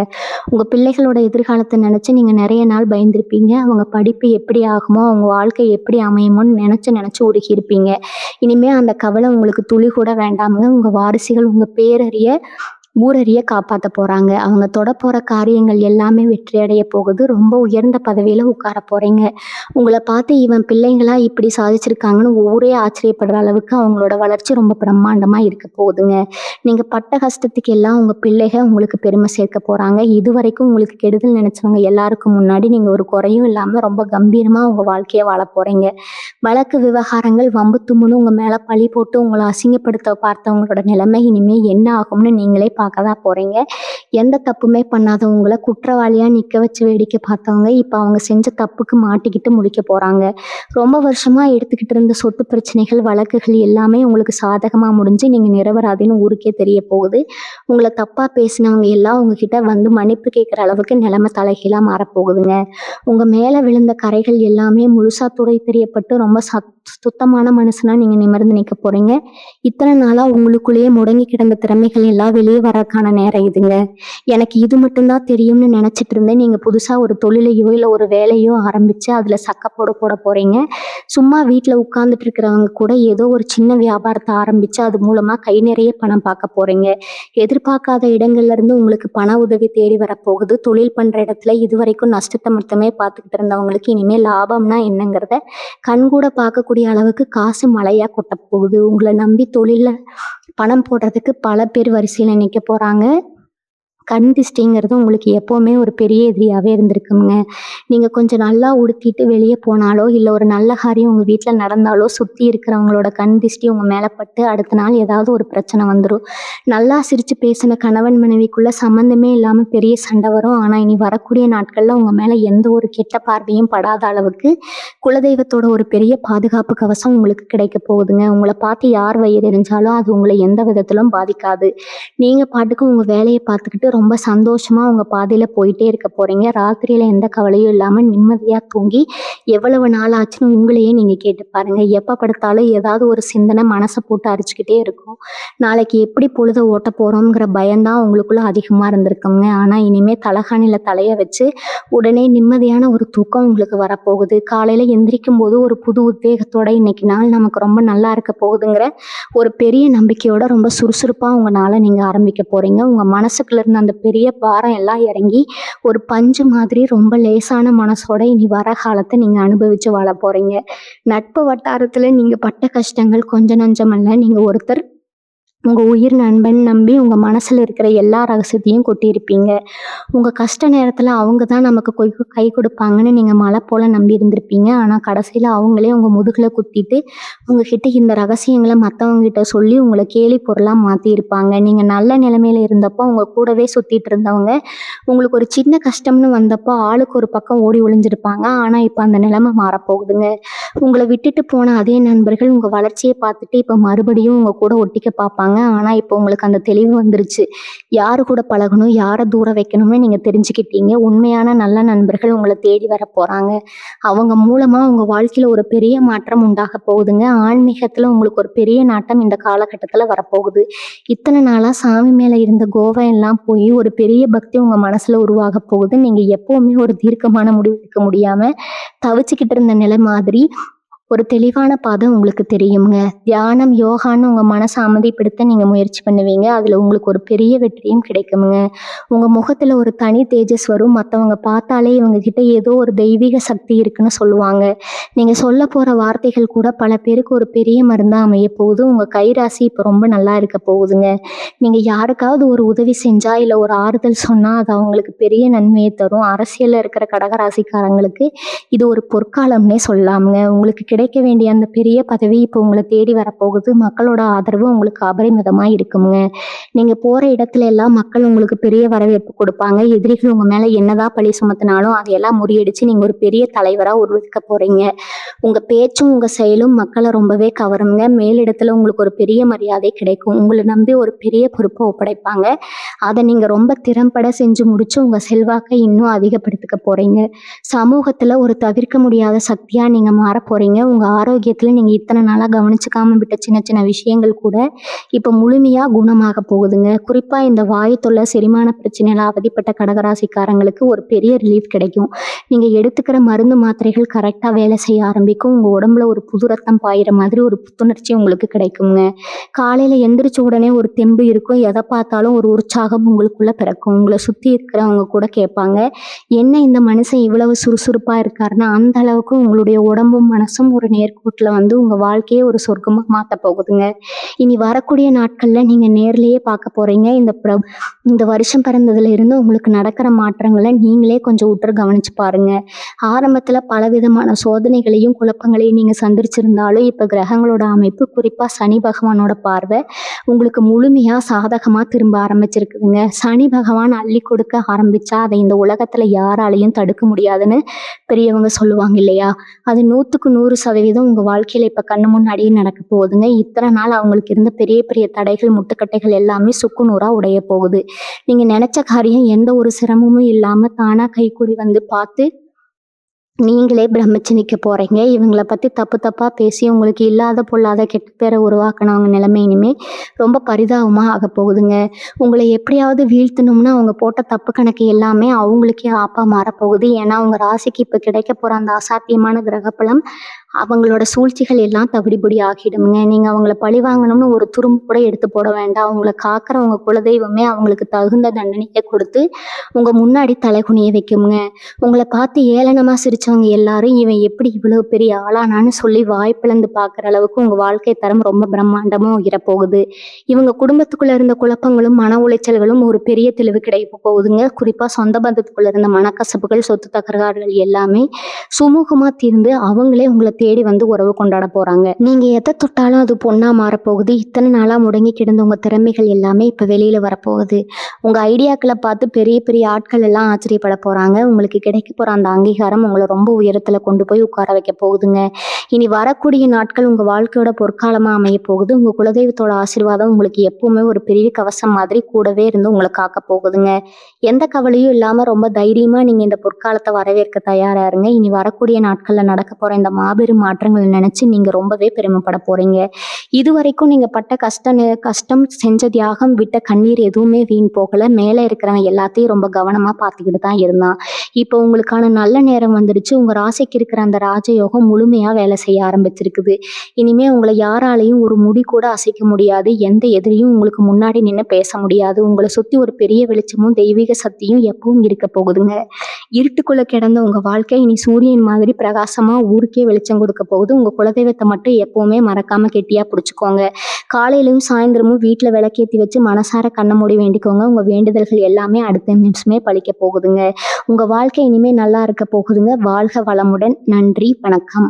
உங்க பிள்ளைகளோட எதிர்காலத்தை நினைச்சு நீங்க நிறைய நாள் பயந்துருப்பீங்க. அவங்க படிப்பு எப்படி ஆகுமோ, அவங்க வாழ்க்கை எப்படி அமையுமோன்னு நினைச்சு உருகி இருப்பீங்க. இனிமே அந்த கவலை உங்களுக்கு துளி கூட வேண்டாமுங்க. உங்க வாரிசுகள் உங்க பேரறிய ஊரறிய காப்பாற்ற போறாங்க. அவங்க தொட போற காரியங்கள் எல்லாமே வெற்றி அடைய போகுது. ரொம்ப உயர்ந்த பதவியில உட்கார போறீங்க. உங்களை பார்த்து இவன் பிள்ளைங்களா இப்படி சாதிச்சிருக்காங்கன்னு ஊரே ஆச்சரியப்படுற அளவுக்கு அவங்களோட வளர்ச்சி ரொம்ப பிரம்மாண்டமா இருக்க போகுதுங்க. நீங்க பட்ட கஷ்டத்துக்கு எல்லாம் உங்க பிள்ளைகள் உங்களுக்கு பெருமை சேர்க்க போறாங்க. இதுவரைக்கும் உங்களுக்கு கெடுதல் நினைச்சவங்க எல்லாருக்கும் முன்னாடி நீங்க ஒரு குறையும் இல்லாம ரொம்ப கம்பீரமா உங்க வாழ்க்கைய வாழ போறீங்க. வழக்கு விவகாரங்கள் வம்பு தும்முன்னு உங்க மேல பழி போட்டு உங்களை அசிங்கப்படுத்த பார்த்தவங்களோட நிலைமை இனிமே என்ன ஆகும்னு நீங்களே பார்க்கதான் போறீங்க. எந்த தப்புமே பண்ணாதவங்களை குற்றவாளியா நிக்க வச்சு வேடிக்கை பார்த்தவங்க இப்ப அவங்க செஞ்ச தப்புக்கு மாட்டிக்கிட்டு முடிக்க போறாங்க. ரொம்ப வருஷமா எடுத்துக்கிட்டு இருந்த சொத்து பிரச்சனைகள் வழக்குகள் எல்லாமே உங்களுக்கு சாதகமா முடிஞ்சு நீங்க நிரபராதின்னு ஊருக்கே தெரிய போகுது. உங்களை தப்பா பேசினவங்க எல்லாம் உங்ககிட்ட வந்து மன்னிப்பு கேட்கிற அளவுக்கு நிலைமை தலைகீழா மாறப்போகுதுங்க. உங்க மேல விழுந்த கரைகள் எல்லாமே முழுசா துடை தெரியப்பட்டு ரொம்ப சுத்தமான மனுஷனா நீங்க நிமிர்ந்து நிக்க போறீங்க. இத்தனை நாளா உங்களுக்குள்ளேயே முடங்கி கிடந்த திறமைகள் எல்லாம் வெளியே வரக்கான நேரம் இதுங்க. எனக்கு இது மட்டும்தான் தெரியும்னு நினைச்சிட்டு இருந்தேன். நீங்க புதுசா ஒரு தொழிலையோ இல்லை ஒரு வேலையோ ஆரம்பிச்சு அதுல சக்கப்போட போட போறீங்க. சும்மா வீட்டுல உட்கார்ந்துட்டு இருக்கிறவங்க கூட ஏதோ ஒரு சின்ன வியாபாரத்தை ஆரம்பிச்சு அது மூலமா கை நிறைய பணம் பார்க்க போறீங்க. எதிர்பார்க்காத இடங்கள்ல இருந்து உங்களுக்கு பண உதவி தேடி வரப்போகுது. தொழில் பண்ற இடத்துல இதுவரைக்கும் நஷ்டத்தை மட்டுமே பார்த்துக்கிட்டு இருந்தவங்களுக்கு இனிமேல் லாபம்னா என்னங்கிறத கண்கூட பார்க்கக்கூடிய அளவுக்கு காசு மழையா கொட்ட போகுது. உங்களை நம்பி தொழில பணம் போடுறதுக்கு பல பேர் வரிசையில நிக்க போறாங்க. கண் திஷ்டிங்கிறது உங்களுக்கு எப்போவுமே ஒரு பெரிய எதிரியாகவே இருந்திருக்குங்க. நீங்கள் கொஞ்சம் நல்லா உடுத்திட்டு வெளியே போனாலோ இல்லை ஒரு நல்ல காரியம் உங்கள் வீட்டில் நடந்தாலோ சுற்றி இருக்கிறவங்களோட கண் திஷ்டி உங்கள் மேலே பட்டு அடுத்த நாள் ஏதாவது ஒரு பிரச்சனை வந்துடும். நல்லா சிரித்து பேசின கணவன் மனைவிக்குள்ளே சம்மந்தமே இல்லாமல் பெரிய சண்டை வரும். ஆனால் இனி வரக்கூடிய நாட்களில் உங்கள் மேலே எந்த ஒரு கெட்ட பார்வையும் படாத அளவுக்கு குலதெய்வத்தோட ஒரு பெரிய பாதுகாப்பு கவசம் உங்களுக்கு கிடைக்க போகுதுங்க. உங்களை பார்த்து யார் வயிறு எரிஞ்சாலும் அது உங்களை எந்த விதத்திலும் பாதிக்காது. நீங்கள் பாட்டுக்கு உங்கள் வேலையை பார்த்துக்கிட்டு ரொம்ப சந்தோஷமா உங்க பாதையில போயிட்டே இருக்க போறீங்க. ராத்திரியில எந்த கவலையும் இல்லாம நிம்மதியா தூங்கி எவ்வளவு நாள் ஆச்சுன்னு உங்களையே நீங்க கேட்டு பாருங்க. எப்ப படுத்தாலும் ஏதாவது ஒரு சிந்தனை மனசை போட்டு அரிச்சுக்கிட்டே இருக்கும். நாளைக்கு எப்படி பொழுத ஓட்ட போறோம்ங்கிற பயம்தான் உங்களுக்குள்ள அதிகமா இருந்திருக்குங்க. ஆனா இனிமே தலகாணில தலைய வச்சு உடனே நிம்மதியான ஒரு தூக்கம் உங்களுக்கு வரப்போகுது. காலையில எந்திரிக்கும் போது ஒரு புது உத்வேகத்தோட இன்னைக்கு நாள் நமக்கு ரொம்ப நல்லா இருக்க போகுதுங்கிற ஒரு பெரிய நம்பிக்கையோட ரொம்ப சுறுசுறுப்பா உங்க நாளை நீங்க ஆரம்பிக்க போறீங்க. உங்க மனசுக்குள்ள இருந்த அந்த பெரிய பாரம் எல்லாம் இறங்கி ஒரு பஞ்சு மாதிரி ரொம்ப லேசான மனசோட இனி வர காலத்தை நீங்க அனுபவிச்சு வாழ போறீங்க. நட்பு வட்டாரத்துல நீங்க பட்ட கஷ்டங்கள் கொஞ்சம் நஞ்சமல்ல. நீங்க ஒருத்தர் உங்க உயிர் நண்பன் நம்பி உங்க மனசுல இருக்கிற எல்லா ரகசியத்தையும் கொட்டியிருப்பீங்க. உங்க கஷ்ட நேரத்துல அவங்க தான் நமக்கு கை கொடுப்பாங்கன்னு நீங்க மலை போல நம்பி இருந்திருப்பீங்க. ஆனா கடைசியில அவங்களே உங்க முதுகுல குத்திட்டு உங்ககிட்ட இந்த ரகசியங்களை மற்றவங்க கிட்ட சொல்லி உங்களை கேலி பொருளா மாத்தி இருப்பாங்க. நீங்க நல்ல நிலைமையில இருந்தப்போ உங்க கூடவே சுத்திட்டு இருந்தவங்க உங்களுக்கு ஒரு சின்ன கஷ்டம்னு வந்தப்போ ஆளுக்கு ஒரு பக்கம் ஓடி ஒளிஞ்சிருப்பாங்க. ஆனா இப்ப அந்த நிலைமை மாறப்போகுதுங்க. உங்களை விட்டுட்டு போன அதே நண்பர்கள் உங்க வளர்ச்சியை பார்த்துட்டு இப்ப மறுபடியும் உங்க கூட ஒட்டிக்க பார்ப்பாங்க. ஆனா இப்போ உங்களுக்கு அந்த தெளிவு வந்துருச்சு. யாரு கூட பழகணும், யாரை தூர வைக்கணும்னு நீங்க தெரிஞ்சுக்கிட்டீங்க. உண்மையான நல்ல நண்பர்கள் உங்களை தேடி வர போறாங்க. அவங்க மூலமா உங்க வாழ்க்கையில ஒரு பெரிய மாற்றம் உண்டாக போகுதுங்க. ஆன்மீகத்துல உங்களுக்கு ஒரு பெரிய நாட்டம் இந்த காலகட்டத்துல வரப்போகுது. இத்தனை நாளா சாமி மேல இருந்த கோவம் எல்லாம் போய் ஒரு பெரிய பக்தி உங்க மனசுல உருவாக போகுது. நீங்க எப்பவுமே ஒரு தீர்க்கமான முடிவு எடுக்க முடியாம தவிச்சுக்கிட்டு இருந்த நிலை மாதிரி ஒரு தெளிவான பாதை உங்களுக்கு தெரியுங்க. தியானம், யோகான்னு உங்க மனச அமைதிப்படுத்த நீங்க முயற்சி பண்ணுவீங்க. அதுல உங்களுக்கு ஒரு பெரிய வெற்றியும் கிடைக்குமுங்க. உங்க முகத்துல ஒரு தனி தேஜஸ் வரும். மத்தவங்க பார்த்தாலே இவங்க கிட்ட ஏதோ ஒரு தெய்வீக சக்தி இருக்குன்னு சொல்லுவாங்க. நீங்க சொல்லப் போற வார்த்தைகள் கூட பல பேருக்கு ஒரு பெரிய மருந்தா அமையப் போகுது. உங்க கைராசி இப்ப ரொம்ப நல்லா இருக்கப் போகுதுங்க. நீங்க யாருக்காவது ஒரு உதவி செஞ்சா, இல்ல ஒரு ஆறுதல் சொன்னா, அது அவங்களுக்கு பெரிய நன்மையை தரும். அரசியல்ல இருக்கிற கடகராசிக்காரங்களுக்கு இது ஒரு பொற்காலம்னே சொல்லலாம்ங்க. உங்களுக்கு கிடைக்க வேண்டிய அந்த பெரிய பதவி இப்போ உங்கள தேடி வரப்போகுது. மக்களோட ஆதரவு உங்களுக்கு அபரிமிதமா இருக்குமுங்க. நீங்க போற இடத்துல எல்லாம் மக்கள் உங்களுக்கு பெரிய வரவேற்பு கொடுப்பாங்க. எதிரிகள் உங்க மேல என்னதான் பழி சுமத்தினாலும் அதையெல்லாம் முறியடிச்சு நீங்க ஒரு பெரிய தலைவரா உருவெடுக்க போறீங்க. உங்க பேச்சும் உங்க செயலும் மக்களை ரொம்பவே கவருங்க. மேலிடத்துல உங்களுக்கு ஒரு பெரிய மரியாதை கிடைக்கும். உங்களை நம்பி ஒரு பெரிய பொறுப்பை ஒப்படைப்பாங்க. அதை நீங்க ரொம்ப திறம்பட செஞ்சு முடிச்சு உங்க செல்வாக்கை இன்னும் அதிகப்படுத்திக்க போறீங்க. சமூகத்துல ஒரு தவிர்க்க முடியாத சக்தியா நீங்க மாறப் போறீங்க. உங்க ஆரோக்கியத்துல நீங்க இத்தனை நாளா கவனிச்சுக்காம விட்ட சின்ன சின்ன விஷயங்கள் கூட இப்ப முழுமையா குணமாக போகுதுங்க. குறிப்பா இந்த வாயு தொல்லை, செரிமான பிரச்சனையில அவதிப்பட்ட கடகராசிக்காரங்களுக்கு ஒரு பெரிய ரிலீஃப் கிடைக்கும். நீங்க எடுத்துக்கிற மருந்து மாத்திரைகள் கரெக்டா வேலை செய்ய ஆரம்பிக்கும். உங்க உடம்புல ஒரு புது ரத்தம் பாயிற மாதிரி ஒரு புத்துணர்ச்சி உங்களுக்கு கிடைக்குங்க. காலையில எந்திரிச்ச உடனே ஒரு தெம்பு இருக்கும். எதை பார்த்தாலும் ஒரு உற்சாகம் உங்களுக்குள்ள பிறக்கும். உங்களை சுத்தி இருக்கிறவங்க கூட கேட்பாங்க, என்ன இந்த மனுஷன் இவ்வளவு சுறுசுறுப்பா இருக்காருன்னா, அந்த அளவுக்கு உங்களுடைய உடம்பும் மனசும் ஒரு நேர்கோட்டுல வந்து உங்க வாழ்க்கையே ஒரு சொர்க்கமா மாத்த போகுதுங்க. இனி வரக்கூடிய நாட்கள்ல நீங்க நேர்லயே பார்க்க போறீங்க. இந்த வருஷம் பிறந்ததுல இருந்து உங்களுக்கு நடக்கிற மாற்றங்களை நீங்களே கொஞ்சம் உற்று கவனிச்சு பாருங்க. ஆரம்பத்துல பலவிதமான சோதனைகளையும் குழப்பங்களையும் நீங்க சந்திச்சிருந்தாலும் இப்ப கிரகங்களோட அமைப்பு, குறிப்பா சனி பகவானோட பார்வை உங்களுக்கு முழுமையா சாதகமா திரும்ப ஆரம்பிச்சிருக்குதுங்க. சனி பகவான் அள்ளி கொடுக்க ஆரம்பிச்சா அதை இந்த உலகத்துல யாராலையும் தடுக்க முடியாதுன்னு பெரியவங்க சொல்லுவாங்க இல்லையா? அது 100% உங்க வாழ்க்கையில இப்ப கண்ணு முன்னாடியே நடக்க போகுதுங்க. இத்தனை நாள் அவங்களுக்கு இருந்த பெரிய பெரிய தடைகள், முட்டுக்கட்டைகள் எல்லாமே சுக்குநூறா உடைய போகுது. நீங்க நினைச்ச காரியம் எந்த ஒரு சிரமமும் இல்லாம தானா கைகூடி வந்து பார்த்து நீங்களே பிரமிச்சு நிக்க போறீங்க. இவங்கள பத்தி தப்பு தப்பா பேசி உங்களுக்கு இல்லாத பொல்லாத கெட்ட பேரை உருவாக்குனவங்க நிலைமை இனிமே ரொம்ப பரிதாபமா ஆகப் போகுதுங்க. உங்களை எப்படியாவது வீழ்த்தணும்னு அவங்க போட்ட தப்பு கணக்கு எல்லாமே அவங்களுக்கே ஆப்பா மாறப்போகுது. ஏன்னா உங்க ராசிக்கு இப்ப கிடைக்க போற அந்த அசாத்தியமான கிரகப்பலம் அவங்களோட சூழ்ச்சிகள் எல்லாம் தவிடுபொடி ஆகிடுங்க. நீங்க அவங்கள பழி வாங்கணும்னு ஒரு துரும்பு கூட எடுத்து போட வேண்டாம். அவங்கள காக்கிற உங்க குலதெய்வமே அவங்களுக்கு தகுந்த தண்டனையை கொடுத்து உங்க முன்னாடி தலைகுனிய வைக்குங்க. உங்களை பார்த்து ஏளனமா சிரிச்சவங்க எல்லாரும் இவன் எப்படி இவ்வளவு பெரிய ஆளானான்னு சொல்லி வாய் பிளந்து பார்க்குற அளவுக்கு உங்க வாழ்க்கை தரம் ரொம்ப பிரம்மாண்டமும் உயரப்போகுது. இவங்க குடும்பத்துக்குள்ள இருந்த குழப்பங்களும் மன உளைச்சல்களும் ஒரு பெரிய தெளிவு கிடைக்க போகுதுங்க. குறிப்பா சொந்த பந்தத்துக்குள்ள இருந்த மனக்கசப்புகள், சொத்து தகராறுகள் எல்லாமே சுமூகமா தீர்ந்து அவங்களே உங்களை தேடி வந்து உறவு கொண்டாட போறாங்க. நீங்க எதை தொட்டாலும் அது பொண்ணா மாறப்போகுது. இத்தனை நாளா முடங்கி கிடந்த உங்க திறமைகள் எல்லாமே இப்ப வெளியில வரப்போகுது. உங்க ஐடியாக்களை பார்த்து பெரிய பெரிய ஆட்கள் எல்லாம் ஆச்சரியப்பட போறாங்க. உங்களுக்கு கிடைக்க போற அந்த அங்கீகாரம் உங்களை ரொம்ப உயரத்துல கொண்டு போய் உட்கார வைக்க போகுதுங்க. இனி வரக்கூடிய நாட்கள் உங்க வாழ்க்கையோட பொற்காலமா அமைய போகுது. உங்க குலதெய்வத்தோட ஆசீர்வாதம் உங்களுக்கு எப்பவுமே ஒரு பெரிய கவசம் மாதிரி கூடவே இருந்து உங்களை காக்க போகுதுங்க. எந்த கவலையும் இல்லாம ரொம்ப தைரியமா நீங்க இந்த பொற்காலத்தை வரவேற்க தயாரா இருங்க. இனி வரக்கூடிய நாட்கள்ல நடக்க போற இந்த மாபெரும் மாற்றங்களை நினைச்சு நீங்க ரொம்பவே பெருமைப்பட போறீங்க. இதுவரைக்கும் நீங்க பட்ட கஷ்டம், செஞ்ச தியாகம், விட்ட கண்ணீர் எதுவுமே வீண் போகல. மேல இருக்கிறவன் எல்லாத்தையும் ரொம்ப கவனமா பார்த்துக்கிட்டு தான் இருந்தான். இப்போ உங்களுக்கான நல்ல நேரம் வந்துடுச்சு. உங்க ராசிக்கு இருக்கிற அந்த ராஜயோகம் முழுமையா வேலை செய்ய ஆரம்பிச்சிருக்குது. இனிமே உங்களை யாராலையும் ஒரு முடி கூட அசைக்க முடியாது. எந்த எதிரியும் உங்களுக்கு முன்னாடி நின்று பேச முடியாது. உங்களை சுத்தி ஒரு பெரிய வெளிச்சமும் தெய்வீக சக்தியும் எப்பவும் இருக்க போகுதுங்க. இருட்டுக்குள்ள கிடந்த உங்க வாழ்க்கை இனி சூரியன் மாதிரி பிரகாசமா ஊருக்கே வெளிச்சம் கொடுக்க போகுது. உங்க குலதெய்வத்தை மட்டும் எப்பவுமே மறக்காம கெட்டியா பிடிச்சுக்கோங்க. காலையிலயும் சாயந்தரமும் வீட்டுல விளக்கேத்தி வச்சு மனசார கண்ண மூடி வேண்டிக்கோங்க. உங்க வேண்டுதல்கள் எல்லாமே அடுத்த நிமிஷமே பலிக்க போகுதுங்க. உங்க வாழ்க்கை இனிமே நல்லா இருக்க போகுதுங்க. வாழ்க வளமுடன். நன்றி, வணக்கம்.